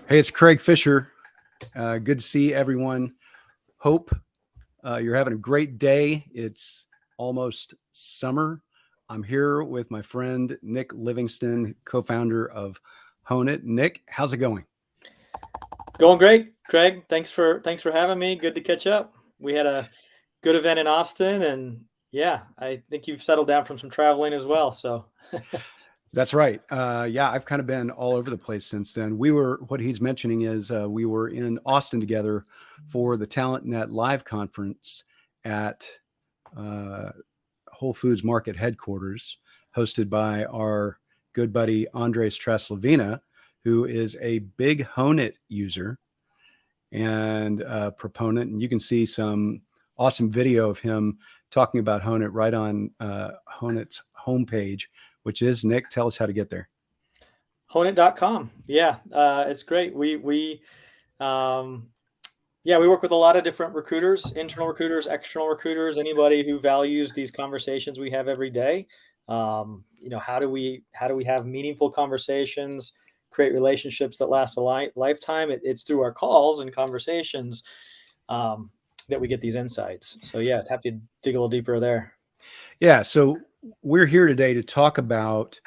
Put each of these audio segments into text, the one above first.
Hey, it's Craig Fisher. Good to see everyone. Hope you're having a great day. It's almost summer. I'm here with my friend Nick Livingston, co-founder of Honeit. Nick, how's it going? Going great, Craig. Thanks for having me. Good to catch up. We had a good event in Austin, and yeah, I think you've settled down from some traveling as well. So That's right. Yeah, I've kind of been all over the place since then. What he's mentioning is we were in Austin together for the TalentNet Live conference at uh, Whole Foods Market headquarters, hosted by our good buddy Andres Traslavina, who is a big Honeit user and proponent. And you can see some awesome video of him talking about Honeit right on Honeit's homepage, which is, Nick, tell us how to get there. honeit.com. Yeah, it's great. Um, we work with a lot of different recruiters, internal recruiters, external recruiters, anybody who values these conversations we have every day. How do we have meaningful conversations, create relationships that last a lifetime? It's through our calls and conversations that we get these insights. So yeah, happy to dig a little deeper there. Yeah, so we're here today to talk about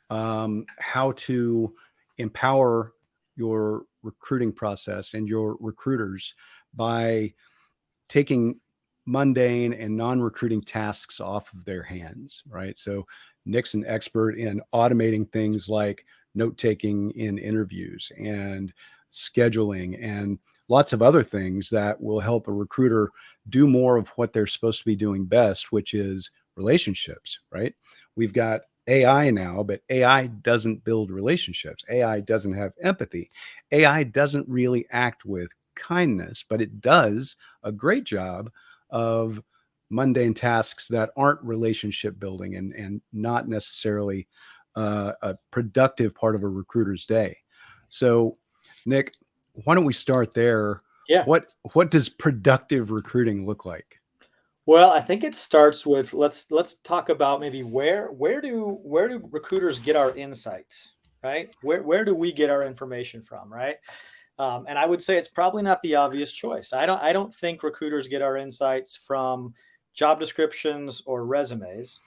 how to empower your recruiting process and your recruiters by taking mundane and non-recruiting tasks off of their hands, right? So Nick's an expert in automating things like note-taking in interviews and scheduling and lots of other things that will help a recruiter do more of what they're supposed to be doing best, which is relationships, right? We've got AI now, but AI doesn't build relationships. AI doesn't have empathy. AI doesn't really act with kindness, but it does a great job of mundane tasks that aren't relationship building and not necessarily a productive part of a recruiter's day. So, Nick, why don't we start there? Yeah. What does productive recruiting look like? Well, I think it starts with let's talk about maybe where do recruiters get our insights, right? Where do we get our information from, right? And I would say it's probably not the obvious choice. I don't think recruiters get our insights from job descriptions or resumes.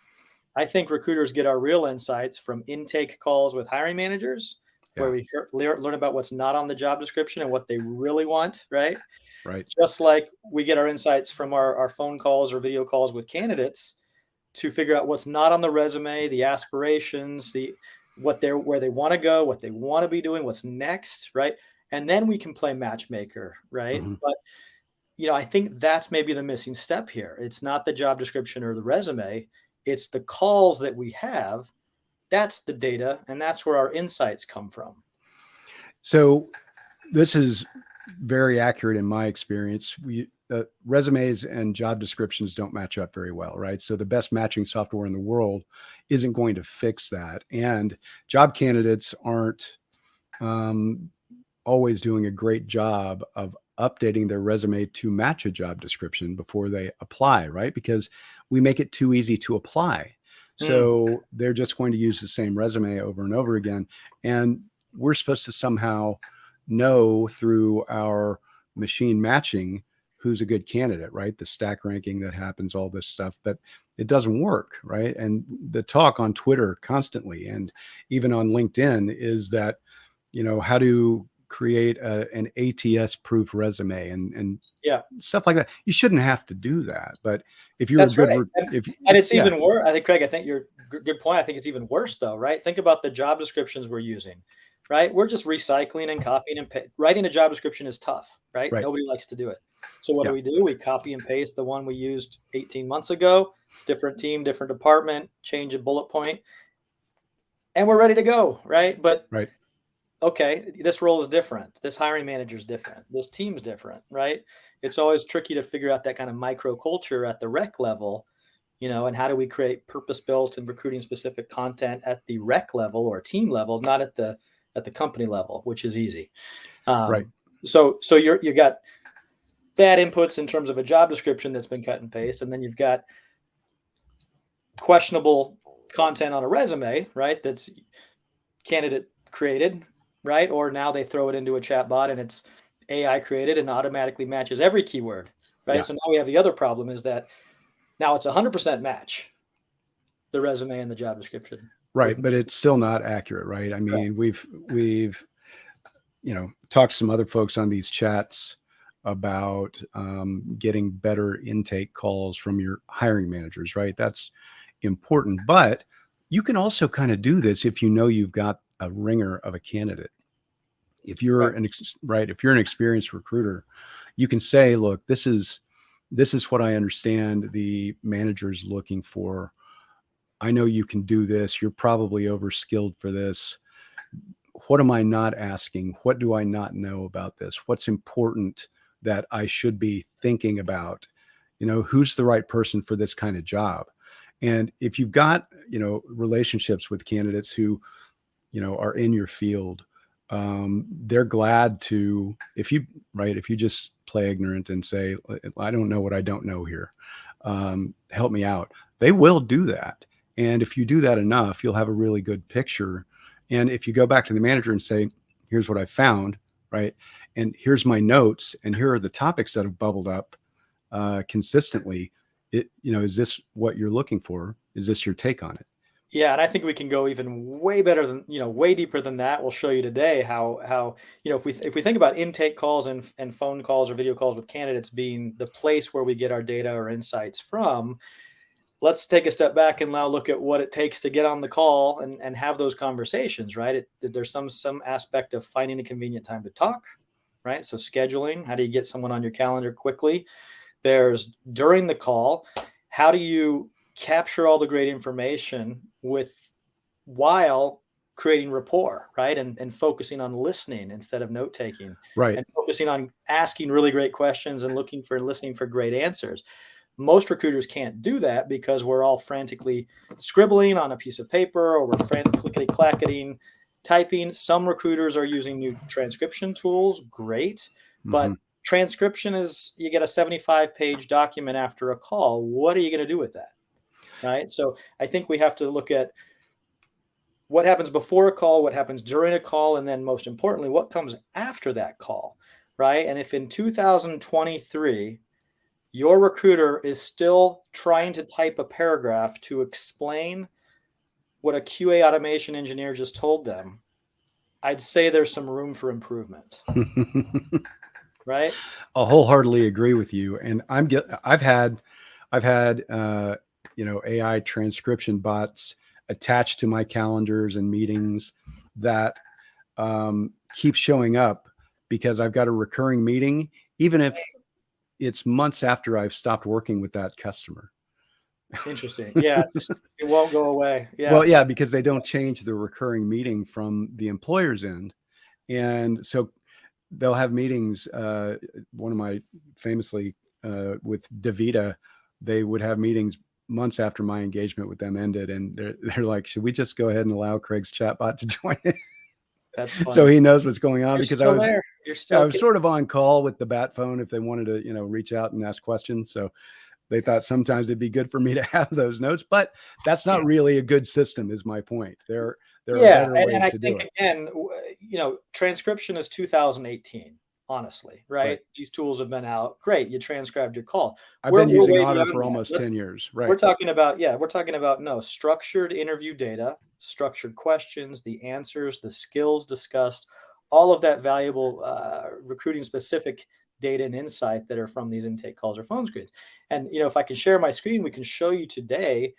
I think recruiters get our real insights from intake calls with hiring managers, where Yeah, we learn about what's not on the job description and what they really want, right? right. Just like we get our insights from our phone calls or video calls with candidates to figure out what's not on the resume, the aspirations, where they want to go, what they want to be doing, what's next, right? And then we can play matchmaker, right? Mm-hmm. But I think that's maybe the missing step here. It's not the job description or the resume, it's the calls that we have. That's the data, and that's where our insights come from. So this is very accurate in my experience. Resumes and job descriptions don't match up very well, right? So the best matching software in the world isn't going to fix that, and job candidates aren't um, always doing a great job of updating their resume to match a job description before they apply, right? Because we make it too easy to apply. Mm, So they're just going to use the same resume over and over again. And we're supposed to somehow know through our machine matching who's a good candidate, right? The stack ranking that happens, all this stuff, but it doesn't work, right? And the talk on Twitter constantly and even on LinkedIn is that, how to create an ATS proof resume and yeah. stuff like that. You shouldn't have to do that, but if you're a That's good, right. And, if and it's yeah, even worse. I think, Craig, I think you're good point. I think it's even worse though, right? Think about the job descriptions we're using, right? We're just recycling and copying and writing a job description is tough, right? right, Nobody likes to do it. So what yeah, do? We copy and paste the one we used 18 months ago, different team, different department, change a bullet point, and we're ready to go, right? But right. okay, this role is different. This hiring manager is different. This team's different, right? It's always tricky to figure out that kind of micro culture at the rec level, and how do we create purpose-built and recruiting specific content at the rec level or team level, not at the company level, which is easy. Right. So you got bad inputs in terms of a job description that's been cut and paste, and then you've got questionable content on a resume, right? That's candidate created, right? Or now they throw it into a chat bot and it's AI created and automatically matches every keyword, right? Yeah. So now we have the other problem is that now it's 100% match the resume and the job description. Right. But it's still not accurate, right? I mean, we've, talked to some other folks on these chats about getting better intake calls from your hiring managers, right? That's important. But you can also kind of do this if you know you've got a ringer of a candidate. If you're if you're an experienced recruiter, you can say, look, this is what I understand the manager's looking for. I know you can do this. You're probably overskilled for this. What am I not asking? What do I not know about this? What's important that I should be thinking about? Who's the right person for this kind of job? And if you've got, relationships with candidates who, are in your field, they're glad to, if you just play ignorant and say, I don't know what I don't know here. Help me out. They will do that. And if you do that enough, you'll have a really good picture. And if you go back to the manager and say, here's what I found, right? And here's my notes, and here are the topics that have bubbled up consistently. Is this what you're looking for? Is this your take on it? Yeah, and I think we can go even way better than, way deeper than that. We'll show you today how if we think about intake calls and phone calls or video calls with candidates being the place where we get our data or insights from, let's take a step back and now look at what it takes to get on the call and have those conversations, right? There's some aspect of finding a convenient time to talk, right? So scheduling, how do you get someone on your calendar quickly? There's during the call, how do you capture all the great information while creating rapport, right? And focusing on listening instead of note taking, right? And focusing on asking really great questions and listening for great answers. Most recruiters can't do that because we're all frantically scribbling on a piece of paper, or we're clickety clacketing typing. Some recruiters are using new transcription tools. Great. But transcription is, you get a 75-page document after a call. What are you going to do with that? Right. So I think we have to look at what happens before a call, what happens during a call, and then most importantly, what comes after that call. Right. And if in 2023, your recruiter is still trying to type a paragraph to explain what a QA automation engineer just told them, I'd say there's some room for improvement. Right? I'll wholeheartedly agree with you. And I've had AI transcription bots attached to my calendars and meetings that keep showing up because I've got a recurring meeting, even if it's months after I've stopped working with that customer. Interesting. Yeah. It won't go away. Yeah. Well, yeah, because they don't change the recurring meeting from the employer's end. And so they'll have meetings. One of my famously with DaVita, they would have meetings months after my engagement with them ended. And they're like, should we just go ahead and allow Craig's chatbot to join it? That's funny. So he knows what's going on. You're because I was sort of on call with the bat phone if they wanted to, reach out and ask questions. So they thought sometimes it'd be good for me to have those notes, but that's not really a good system, is my point. There are better ways and I to think do it. Again, transcription is 2018. Honestly, right? These tools have been out. Great, you transcribed your call. I've been using Otter for almost 10 years. Right. We're talking about structured interview data, structured questions, the answers, the skills discussed, all of that valuable recruiting specific data and insight that are from these intake calls or phone screens. And if I can share my screen, we can show you today,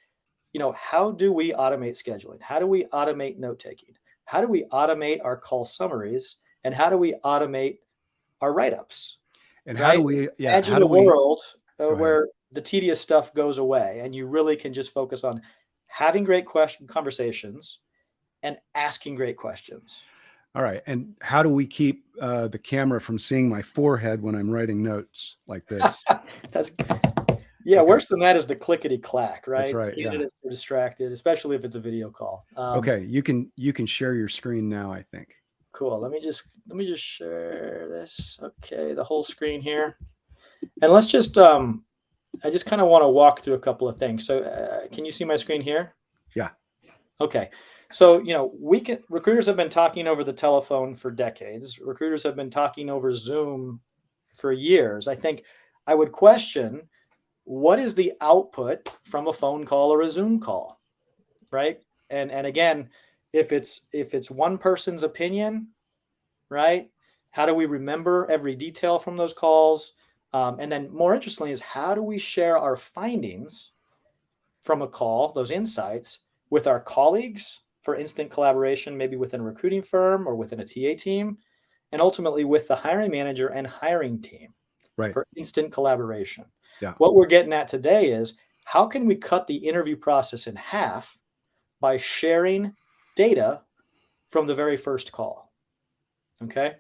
how do we automate scheduling? How do we automate note taking? How do we automate our call summaries? And how do we automate our write-ups? And how do we imagine a world where the tedious stuff goes away and you really can just focus on having great conversations and asking great questions. All right. And how do we keep the camera from seeing my forehead when I'm writing notes like this? Worse than that is the clickety clack, right? That's right. Candidates are distracted, especially if it's a video call. Okay, you can share your screen now, I think. Cool. Let me just share this. Okay, the whole screen here. And let's just I just kind of want to walk through a couple of things. So can you see my screen here? Yeah. Okay. So, recruiters have been talking over the telephone for decades. Recruiters have been talking over Zoom for years. I think I would question, what is the output from a phone call or a Zoom call, right? And again, if it's one person's opinion, right? How do we remember every detail from those calls? And then more interestingly is, how do we share our findings from a call, those insights, with our colleagues for instant collaboration, maybe within a recruiting firm or within a TA team, and ultimately with the hiring manager and hiring team for instant collaboration. Yeah. What we're getting at today is, how can we cut the interview process in half by sharing data from the very first call? Okay.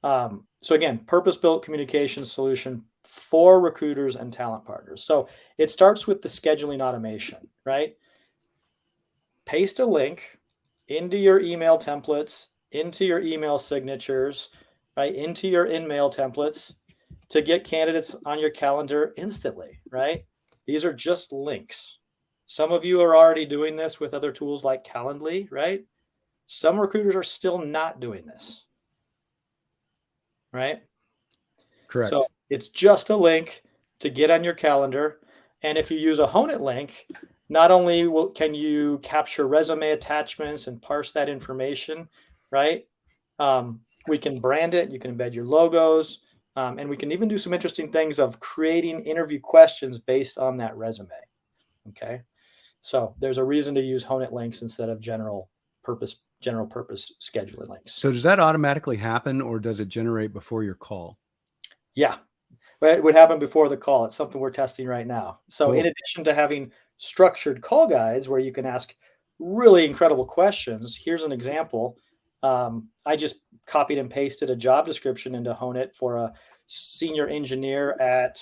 So again, purpose-built communication solution for recruiters and talent partners. So it starts with the scheduling automation, right? Paste a link into your email templates, into your email signatures, right? Into your in-mail templates to get candidates on your calendar instantly, right? These are just links. Some of you are already doing this with other tools like Calendly, right? Some recruiters are still not doing this, right? Correct. So it's just a link to get on your calendar. And if you use a Honeit link, not only can you capture resume attachments and parse that information, right? We can brand it. You can embed your logos. And we can even do some interesting things of creating interview questions based on that resume. Okay. So there's a reason to use Honeit links instead of general purpose scheduling links. So does that automatically happen, or does it generate before your call? Yeah, it would happen before the call. It's something we're testing right now. So in addition to having structured call guides where you can ask really incredible questions, here's an example. I just copied and pasted a job description into Honeit for a senior engineer at,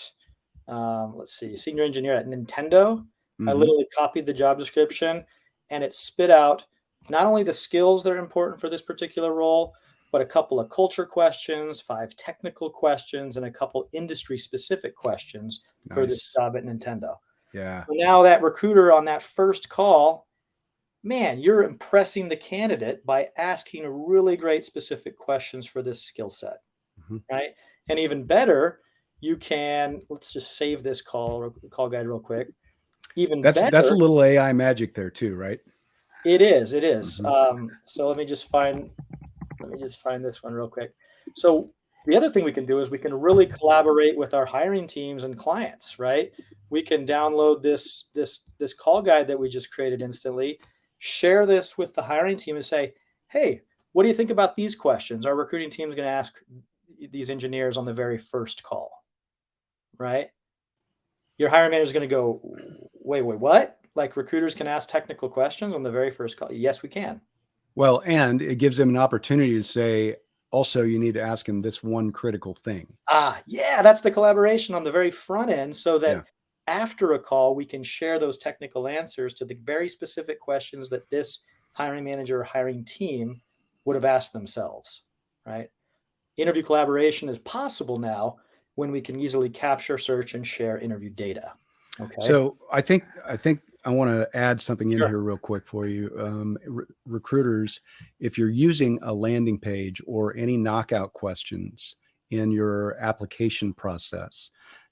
senior engineer at Nintendo. I literally copied the job description, and it spit out not only the skills that are important for this particular role, but a couple of culture questions, 5 technical questions, and a couple industry specific questions for this job at Nintendo. Yeah. So now that recruiter on that first call, man, you're impressing the candidate by asking really great specific questions for this skill set, right? And even better, you can, let's just save this call guide real quick. That's a little AI magic there too, right? It is. So let me just find this one real quick. So the other thing we can do is we can really collaborate with our hiring teams and clients, right? We can download this call guide that we just created instantly, share this with the hiring team and say, hey, what do you think about these questions? Our recruiting team is going to ask these engineers on the very first call, right? Your hiring manager is going to go, wait, what? Like, recruiters can ask technical questions on the very first call? Yes, we can. Well, and it gives them an opportunity to say, also, you need to ask him this one critical thing. Yeah, that's the collaboration on the very front end, so that after a call, we can share those technical answers to the very specific questions that this hiring manager or hiring team would have asked themselves, right? Interview collaboration is possible now when we can easily capture, search, and share interview data. Okay. So I think I want to add something in here real quick for you. Recruiters, if you're using a landing page or any knockout questions in your application process,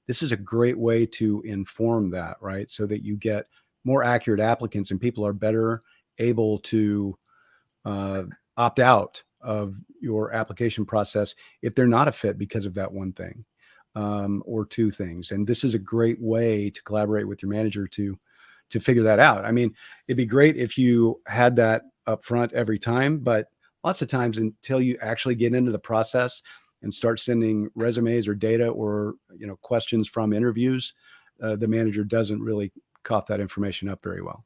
this is a great way to inform that, right? So that you get more accurate applicants and people are better able to opt out of your application process if they're not a fit because of that one thing or 2 things. And this is a great way to collaborate with your manager to figure that out. I mean, it'd be great if you had that up front every time, but lots of times until you actually get into the process and start sending resumes or data or, questions from interviews, the manager doesn't really cough that information up very well.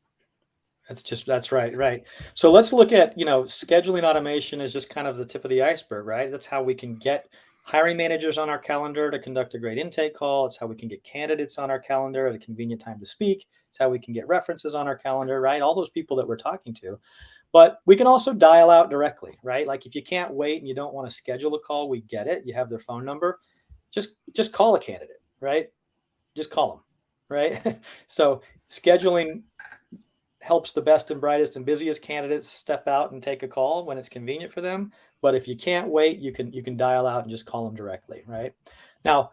That's right. So let's look at, scheduling automation is just kind of the tip of the iceberg, right? That's how we can get hiring managers on our calendar to conduct a great intake call. It's how we can get candidates on our calendar at a convenient time to speak. It's how we can get references on our calendar, right? All those people that we're talking to. But we can also dial out directly, right? Like, if you can't wait and you don't want to schedule a call, we get it. You have their phone number. Just call a candidate, right? Just call them, right? So scheduling helps the best and brightest and busiest candidates step out and take a call when it's convenient for them. But if you can't wait, you can dial out and just call them directly, right? Now,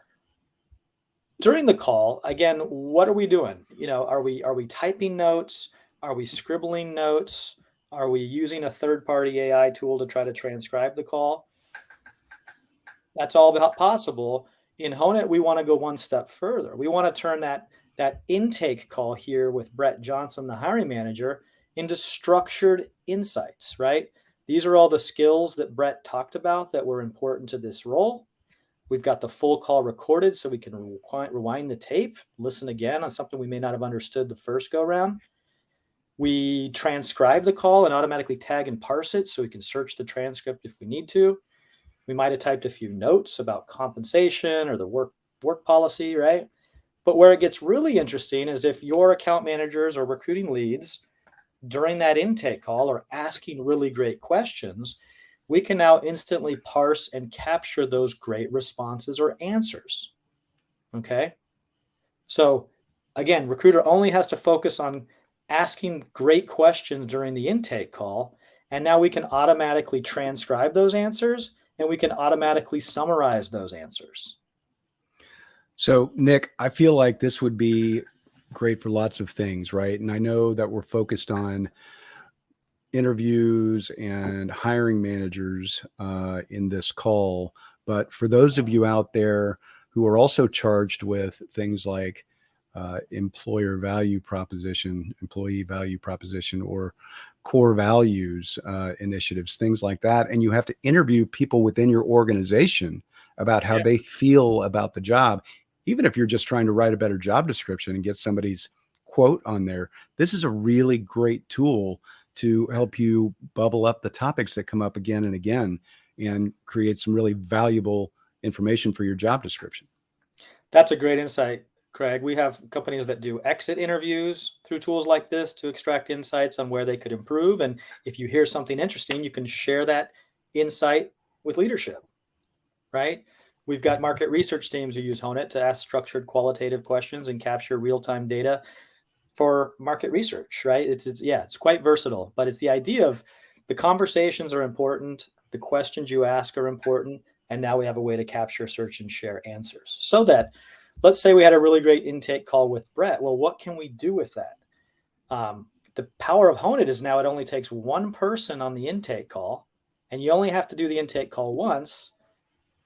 during the call, again, what are we doing? Are we typing notes? Are we scribbling notes? Are we using a third-party AI tool to try to transcribe the call? That's all possible. In Honeit, we want to go one step further. We want to turn that intake call here with Brett Johnson, the hiring manager, into structured insights, right? These are all the skills that Brett talked about that were important to this role. We've got the full call recorded so we can rewind the tape, listen again on something we may not have understood the first go round. We transcribe the call and automatically tag and parse it so we can search the transcript if we need to. We might have typed a few notes about compensation or the work policy, right? But where it gets really interesting is if your account managers or recruiting leads during that intake call are asking really great questions, we can now instantly parse and capture those great responses or answers. Okay. So again, recruiter only has to focus on asking great questions during the intake call. And now we can automatically transcribe those answers and we can automatically summarize those answers. So, Nick, I feel like this would be great for lots of things, right? And I know that we're focused on interviews and hiring managers in this call, but for those of you out there who are also charged with things like employee value proposition, or core values initiatives, things like that, and you have to interview people within your organization about how they feel about the job, even if you're just trying to write a better job description and get somebody's quote on there, this is a really great tool to help you bubble up the topics that come up again and again and create some really valuable information for your job description. That's a great insight, Craig. We have companies that do exit interviews through tools like this to extract insights on where they could improve. And if you hear something interesting, you can share that insight with leadership, right? We've got market research teams who use Honeit to ask structured qualitative questions and capture real-time data for market research, right? It's quite versatile, but it's the idea of the conversations are important, the questions you ask are important, and now we have a way to capture, search, and share answers. So that, let's say we had a really great intake call with Brett. Well, what can we do with that? The power of Honeit is now it only takes one person on the intake call, and you only have to do the intake call once.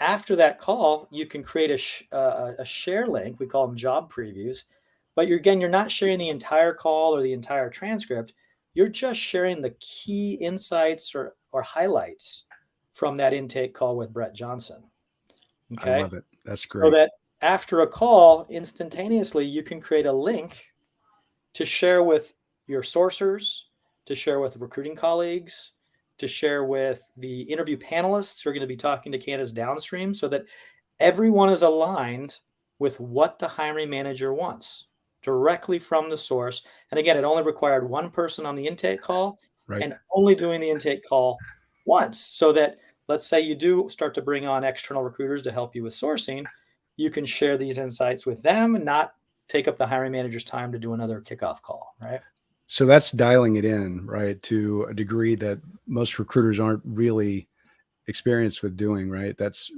After that call, you can create a share link. We call them job previews. But you're not sharing the entire call or the entire transcript. You're just sharing the key insights or highlights from that intake call with Brett Johnson. Okay. I love it. That's great. So that after a call, instantaneously, you can create a link to share with your sourcers, to share with recruiting colleagues, to share with the interview panelists who are going to be talking to candidates downstream so that everyone is aligned with what the hiring manager wants directly from the source. And again, it only required one person on the intake call and only doing the intake call once so that let's say you do start to bring on external recruiters to help you with sourcing, you can share these insights with them and not take up the hiring manager's time to do another kickoff call, right? So that's dialing it in, right, to a degree that most recruiters aren't really experienced with doing, right? That's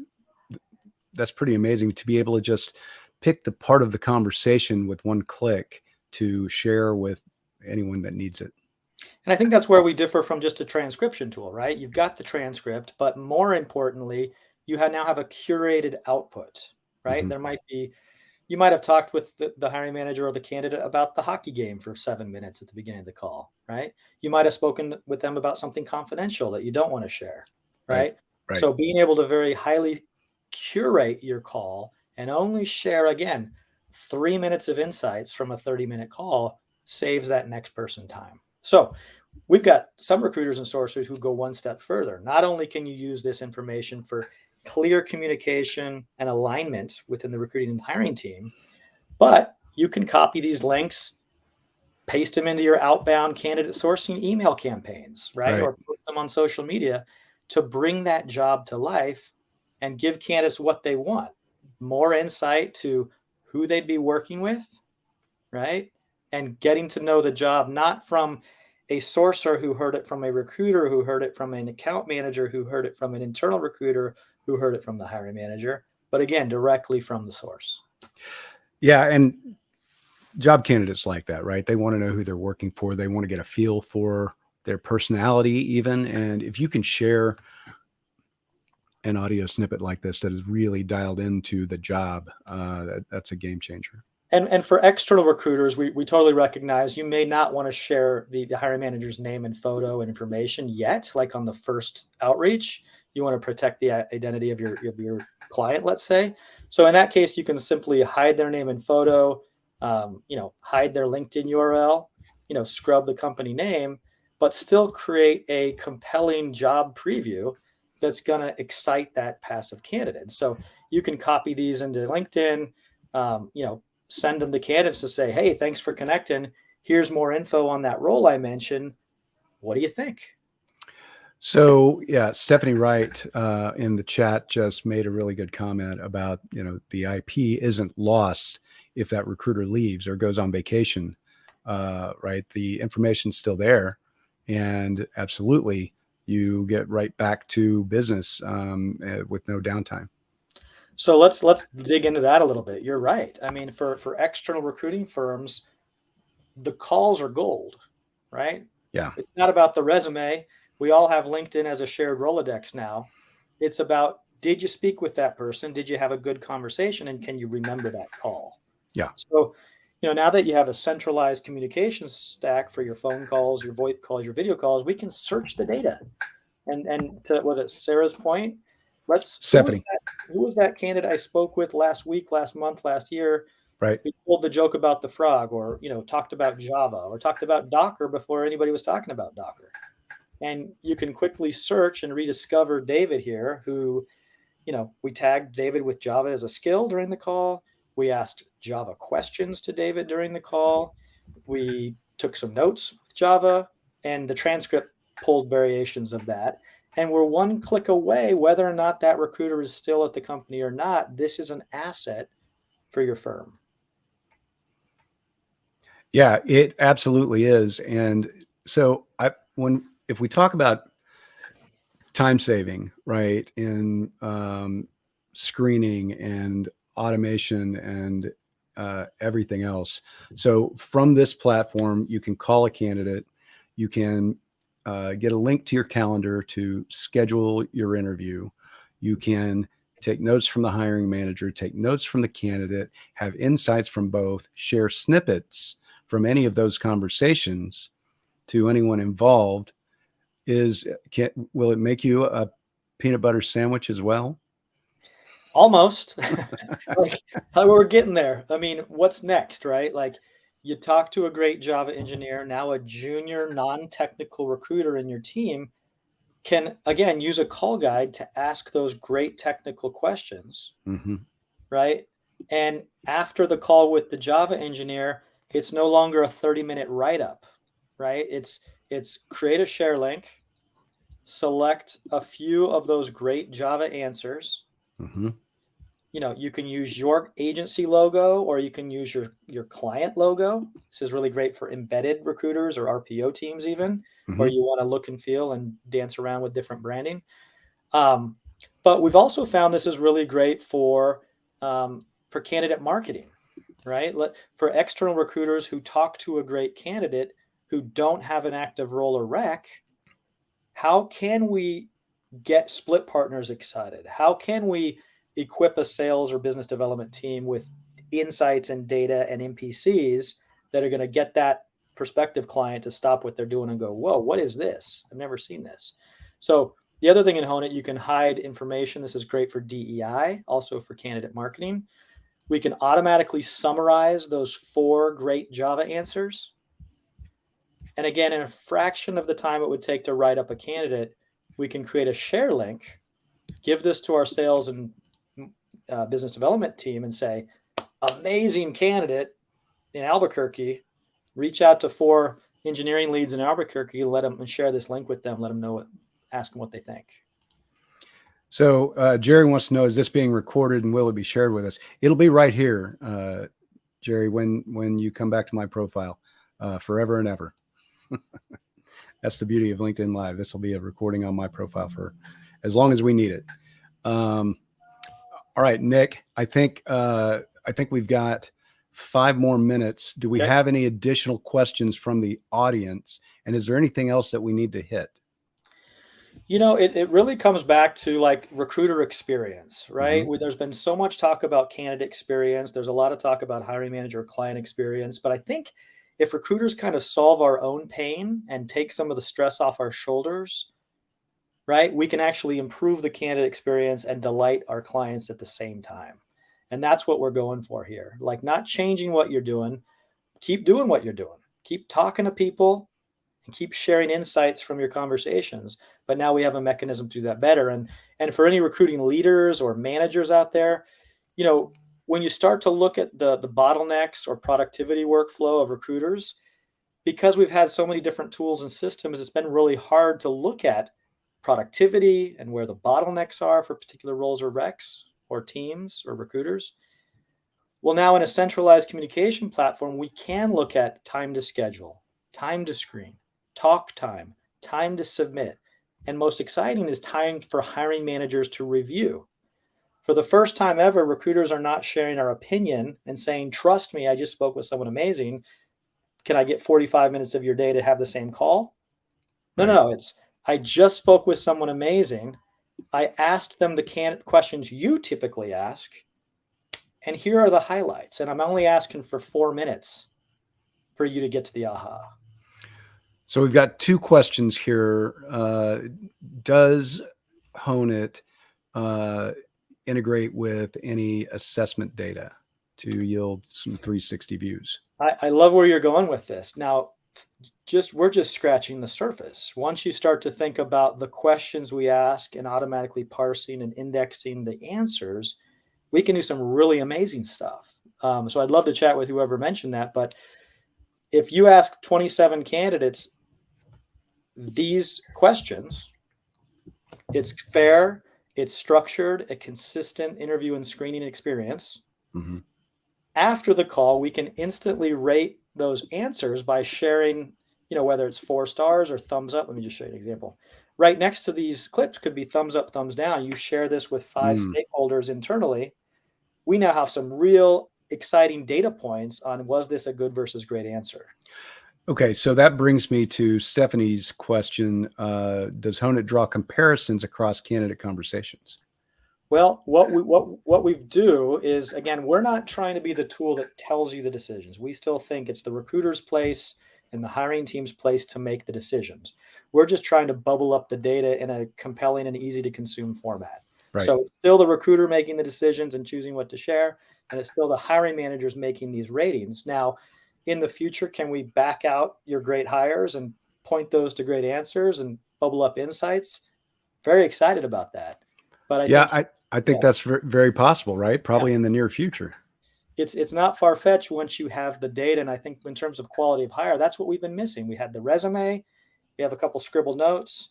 pretty amazing to be able to just pick the part of the conversation with one click to share with anyone that needs it. And I think that's where we differ from just a transcription tool, right? You've got the transcript, but more importantly, you now have a curated output, right? Mm-hmm. You might have talked with the hiring manager or the candidate about the hockey game for 7 minutes at the beginning of the call, right? You might have spoken with them about something confidential that you don't want to share, right? Right. So being able to very highly curate your call and only share, again, 3 minutes of insights from a 30-minute call saves that next person time. So we've got some recruiters and sourcers who go one step further. Not only can you use this information for clear communication and alignment within the recruiting and hiring team, but you can copy these links, paste them into your outbound candidate sourcing email campaigns, right? Or put them on social media to bring that job to life and give candidates what they want. More insight to who they'd be working with, right? and getting to know the job, not from a sourcer who heard it from a recruiter, who heard it from an account manager, who heard it from an internal recruiter, who heard it from the hiring manager, but again, directly from the source. Yeah. And job candidates like that, right? They want to know who they're working for. They want to get a feel for their personality even. And if you can share an audio snippet like this that is really dialed into the job, that's a game changer. And for external recruiters, we totally recognize you may not want to share the hiring manager's name and photo and information yet, like on the first outreach. You want to protect the identity of your client, let's say. So in that case, you can simply hide their name and photo, hide their LinkedIn URL, scrub the company name, but still create a compelling job preview that's going to excite that passive candidate. So you can copy these into LinkedIn, send them to candidates to say, hey, thanks for connecting. Here's more info on that role I mentioned. What do you think? So yeah, Stephanie Wright in the chat just made a really good comment about, the IP isn't lost if that recruiter leaves or goes on vacation, right? The information's still there, and absolutely you get right back to business with no downtime. So let's dig into that a little bit. You're right. I mean, for external recruiting firms, the calls are gold, right? Yeah. It's not about the resume. We all have LinkedIn as a shared Rolodex now. It's about, did you speak with that person? Did you have a good conversation? And can you remember that call? Yeah. So, now that you have a centralized communications stack for your phone calls, your VoIP calls, your video calls, we can search the data. And to what is Sarah's point, Stephanie. Who was that candidate I spoke with last week, last month, last year? Right. We told the joke about the frog, or talked about Java, or talked about Docker before anybody was talking about Docker. And you can quickly search and rediscover David here, who, we tagged David with Java as a skill during the call. We asked Java questions to David during the call. We took some notes with Java, and the transcript pulled variations of that. And we're one click away, whether or not that recruiter is still at the company or not. This is an asset for your firm. Yeah, it absolutely is. And so if we talk about time saving, right, in screening and automation and everything else. So from this platform, you can call a candidate, you can get a link to your calendar to schedule your interview. You can take notes from the hiring manager, take notes from the candidate, have insights from both, share snippets from any of those conversations to anyone involved. Will it make you a peanut butter sandwich as well? Almost. Like, we're getting there. I mean, what's next, right? Like, you talk to a great Java engineer, now a junior non-technical recruiter in your team can, again, use a call guide to ask those great technical questions, right? And after the call with the Java engineer, it's no longer a 30-minute write-up, right? It's create a share link, select a few of those great Java answers. You can use your agency logo, or you can use your client logo. This is really great for embedded recruiters or RPO teams even, where you want to look and feel and dance around with different branding. But we've also found this is really great for candidate marketing, right? For external recruiters who talk to a great candidate who don't have an active role or rec, how can we get split partners excited? How can we equip a sales or business development team with insights and data and NPCs that are going to get that prospective client to stop what they're doing and go, whoa, what is this? I've never seen this. So the other thing in Honeit, you can hide information. This is great for DEI, also for candidate marketing. We can automatically summarize those 4 great Java answers. And again, in a fraction of the time it would take to write up a candidate, we can create a share link, give this to our sales and business development team and say, amazing candidate in Albuquerque, reach out to 4 engineering leads in Albuquerque, let them share this link with them, let them know, ask them what they think. So Jerry wants to know, is this being recorded and will it be shared with us? It'll be right here Jerry, when you come back to my profile, forever and ever. That's the beauty of LinkedIn Live. This will be a recording on my profile for as long as we need it. All right, Nick, I think we've got 5 more minutes. Do we have any additional questions from the audience? And is there anything else that we need to hit? It really comes back to like recruiter experience, right? Mm-hmm. There's been so much talk about candidate experience. There's a lot of talk about hiring manager client experience. But I think if recruiters kind of solve our own pain and take some of the stress off our shoulders, right, we can actually improve the candidate experience and delight our clients at the same time. And that's what we're going for here. Like, not changing what you're doing. Keep doing what you're doing. Keep talking to people and keep sharing insights from your conversations. But now we have a mechanism to do that better. And for any recruiting leaders or managers out there, when you start to look at the bottlenecks or productivity workflow of recruiters, because we've had so many different tools and systems, it's been really hard to look at productivity and where the bottlenecks are for particular roles or recs or teams or recruiters. Well, now in a centralized communication platform, we can look at time to schedule, time to screen, talk time, time to submit, and most exciting is time for hiring managers to review. For the first time ever, recruiters are not sharing our opinion and saying, trust me, I just spoke with someone amazing. Can I get 45 minutes of your day to have the same call? No, it's, I just spoke with someone amazing. I asked them the questions you typically ask, and here are the highlights. And I'm only asking for 4 minutes for you to get to the aha. So we've got 2 questions here. Does Honeit integrate with any assessment data to yield some 360 views? I love where you're going with this. Now, we're just scratching the surface. Once you start to think about the questions we ask and automatically parsing and indexing the answers, we can do some really amazing stuff. So I'd love to chat with whoever mentioned that. But if you ask 27 candidates these questions, it's fair, it's structured, a consistent interview and screening experience. Mm-hmm. After the call, we can instantly rate those answers by sharing, whether it's 4 stars or thumbs up. Let me just show you an example. Right next to these clips could be thumbs up, thumbs down. You share this with 5 stakeholders internally. We now have some real exciting data points on, was this a good versus great answer? Okay, so that brings me to Stephanie's question. Does Honeit draw comparisons across candidate conversations? Well, what we do is, again, we're not trying to be the tool that tells you the decisions. We still think it's the recruiter's place and the hiring team's place to make the decisions. We're just trying to bubble up the data in a compelling and easy to consume format. Right. So it's still the recruiter making the decisions and choosing what to share, and it's still the hiring managers making these ratings. Now, in the future, can we back out your great hires and point those to great answers and bubble up insights? Very excited about that. But I think that's very possible, right? Probably in the near future. It's not far-fetched once you have the data. And I think in terms of quality of hire, that's what we've been missing. We had the resume, we have a couple scribbled notes,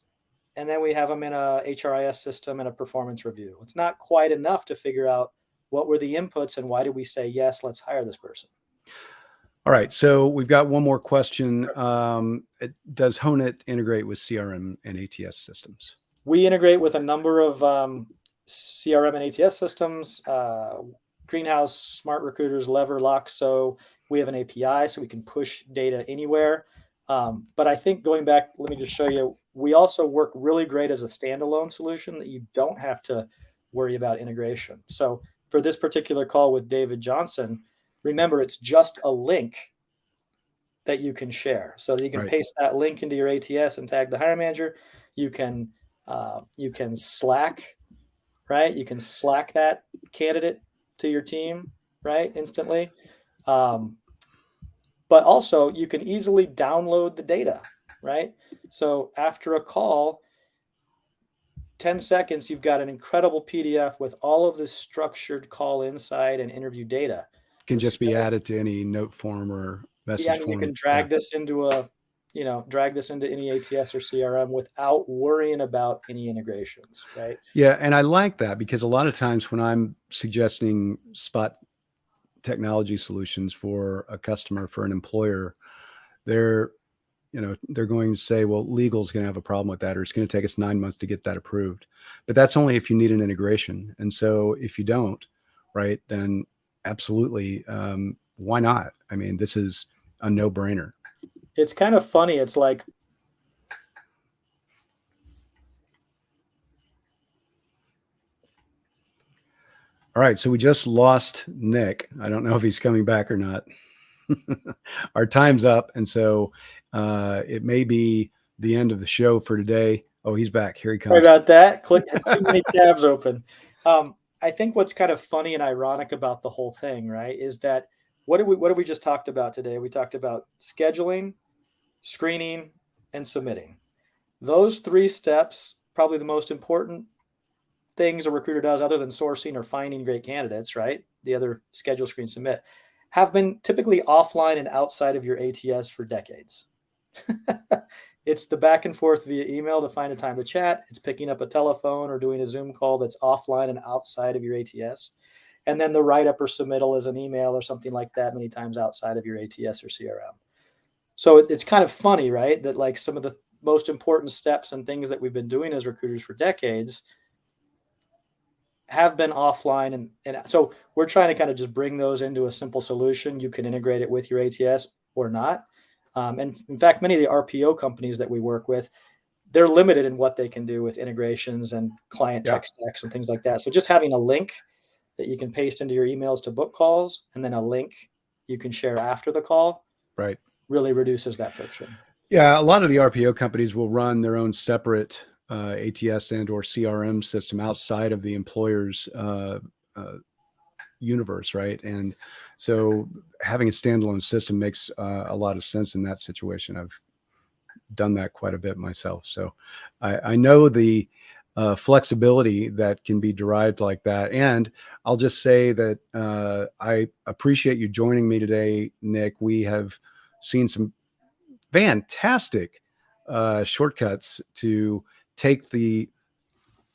and then we have them in a HRIS system and a performance review. It's not quite enough to figure out what were the inputs and why did we say, yes, let's hire this person. All right. So we've got one more question. Does Honeit integrate with CRM and ATS systems? We integrate with a number of CRM and ATS systems, Greenhouse, Smart Recruiters, Lever, Lock. So we have an API so we can push data anywhere. But I think going back, let me just show you, we also work really great as a standalone solution that you don't have to worry about integration. So for this particular call with David Johnson, remember, it's just a link that you can share. So that you can paste that link into your ATS and tag the hiring manager. You can Slack, right? You can Slack that candidate to your team, right? Instantly. But also you can easily download the data, right? So after a call, 10 seconds, you've got an incredible PDF with all of this structured call insight and interview data. Can just be added to any note form or message form. You can drag this into drag this into any ATS or CRM without worrying about any integrations, right? Yeah, and I like that because a lot of times when I'm suggesting spot technology solutions for a customer, for an employer, they're going to say, well, legal is going to have a problem with that, or it's going to take us 9 months to get that approved. But that's only if you need an integration. And so if you don't, right, then absolutely, why not? I mean, this is a no-brainer. It's kind of funny. It's like, all right, so we just lost Nick. I don't know if he's coming back or not. Our time's up, and so it may be the end of the show for today. Oh, he's back. Here he comes. Sorry about that. Click too many tabs open. I think what's kind of funny and ironic about the whole thing, right, is that what have we just talked about today? We talked about scheduling, screening, and submitting. Those 3 steps, probably the most important things a recruiter does other than sourcing or finding great candidates, right? The other schedule, screen, submit, have been typically offline and outside of your ATS for decades. It's the back and forth via email to find a time to chat. It's picking up a telephone or doing a Zoom call that's offline and outside of your ATS. And then the write-up or submittal is an email or something like that, many times outside of your ATS or CRM. So it's kind of funny, right? That like some of the most important steps and things that we've been doing as recruiters for decades have been offline. And so we're trying to kind of just bring those into a simple solution. You can integrate it with your ATS or not. And in fact, many of the RPO companies that we work with, they're limited in what they can do with integrations and client tech stacks and things like that. So just having a link that you can paste into your emails to book calls, and then a link you can share after the call, right, really reduces that friction. Yeah, a lot of the RPO companies will run their own separate ATS and or CRM system outside of the employer's universe, right? And so having a standalone system makes a lot of sense in that situation. I've done that quite a bit myself. So I know the flexibility that can be derived like that. And I'll just say that I appreciate you joining me today, Nick. We have seen some fantastic shortcuts to take the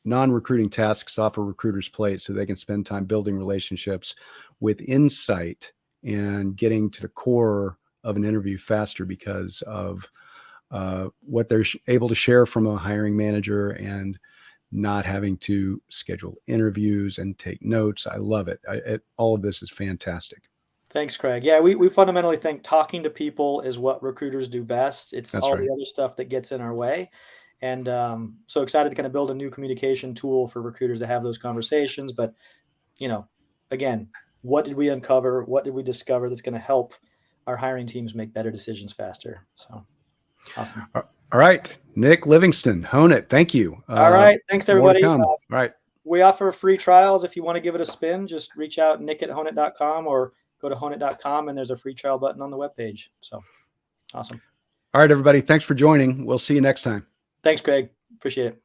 non-recruiting tasks off a recruiter's plate so they can spend time building relationships with insight and getting to the core of an interview faster because of what they're able to share from a hiring manager and not having to schedule interviews and take notes. I love it. All of this is fantastic. Thanks, Craig. Yeah, we fundamentally think talking to people is what recruiters do best. It's That's all right. the other stuff that gets in our way. And so excited to kind of build a new communication tool for recruiters to have those conversations. But, again, what did we uncover? What did we discover that's going to help our hiring teams make better decisions faster? So awesome. All right. Nick Livingston, Honeit. Thank you. All right. Thanks, everybody. All right. We offer free trials. If you want to give it a spin, just reach out, nick@honeit.com, or go to honeit.com, and there's a free trial button on the webpage. So awesome. All right, everybody. Thanks for joining. We'll see you next time. Thanks, Craig. Appreciate it.